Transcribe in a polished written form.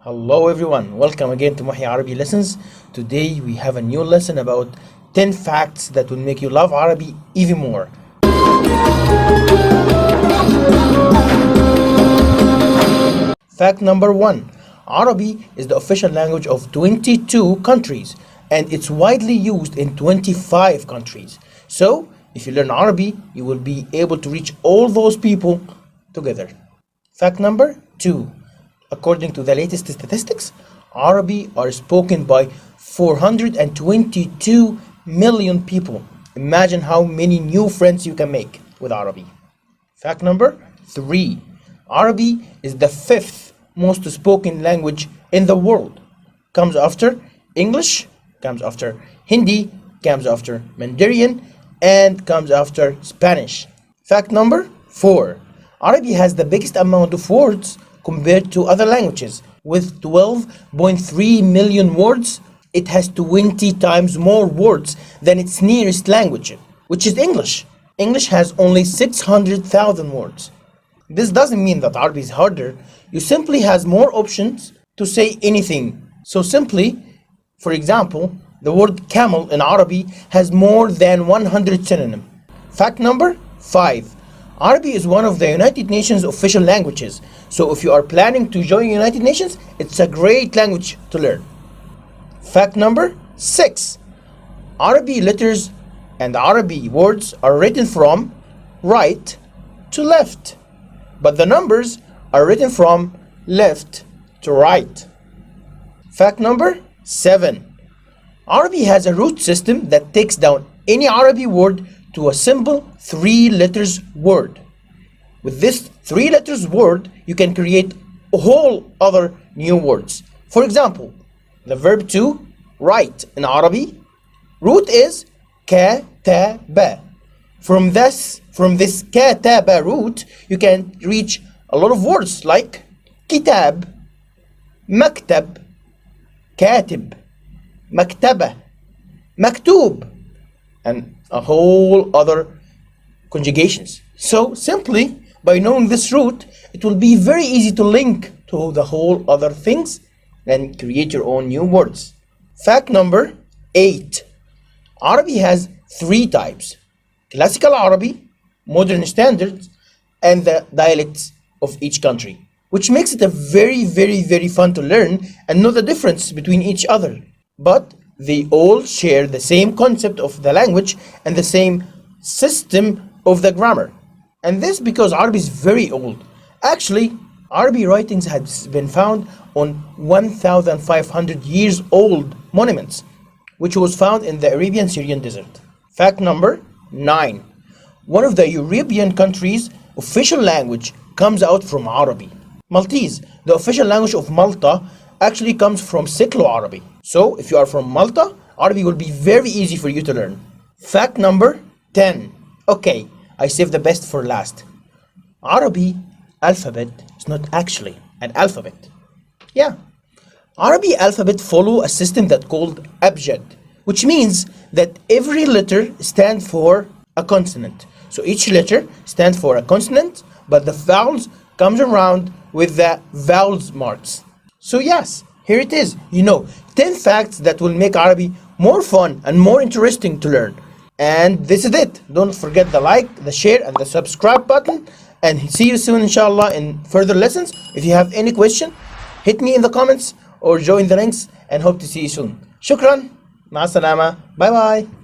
Hello everyone, welcome again to Muhyi Arabi Lessons. Today we have a new lesson about 10 facts that will make you love Arabic even more. Fact number 1. Arabic is the official language of 22 countries and it's widely used in 25 countries. So, if you learn Arabic, you will be able to reach all those people together. Fact number 2. According to the latest statistics, Arabic are spoken by 422 million people. Imagine how many new friends you can make with Arabic. Fact number 3. Arabic is the 5th most spoken language in the world. Comes after English, comes after Hindi, comes after Mandarin, and comes after Spanish. Fact number 4. Arabic has the biggest amount of words compared to other languages. With 12.3 million words, it has 20 times more words than its nearest language, which is English. English has only 600,000 words. This doesn't mean that Arabic is harder. You simply has more options to say anything. So simply, for example, the word camel in Arabic has more than 100 synonyms. Fact number 5. Arabic is one of the United Nations official languages. So if you are planning to join United Nations, it's a great language to learn. Fact number 6. Arabic letters and Arabic words are written from right to left, but the numbers are written from left to right. Fact number 7. Arabic has a root system that takes down any Arabic word to a simple 3 letters word. With this 3 letters word, you can create a whole other new words. For example, the verb to write in Arabic, root is kataba. From this kataba root, you can reach a lot of words like kitab, maktab, katib, maktaba, maktub, and a whole other conjugations. So simply by knowing this root, it will be very easy to link to the whole other things and create your own new words. Fact number 8. Arabic has 3 types: classical Arabic, modern standards, and the dialects of each country, which makes it a very fun to learn and know the difference between each other. But they all share the same concept of the language and the same system of the grammar. And this because Arabic is very old. Actually, Arabic writings have been found on 1,500 years old monuments, which was found in the Arabian Syrian desert. Fact number 9. One of the European countries' official language comes out from Arabic. Maltese, the official language of Malta, actually comes from Cyclo-Arabic. So if you are from Malta, Arabic will be very easy for you to learn. Fact number 10. Okay, I saved the best for last. Arabic alphabet is not actually an alphabet. Yeah. Arabic alphabet follow a system that called abjad, which means that every letter stands for a consonant. So each letter stands for a consonant, but the vowels comes around with the vowels marks. So yes, here it is. 10 facts that will make Arabic more fun and more interesting to learn. And this is it. Don't forget the like, the share, and the subscribe button. And see you soon, inshallah, in further lessons. If you have any question, hit me in the comments or join the links, and hope to see you soon. Shukran. Ma salama. Bye bye.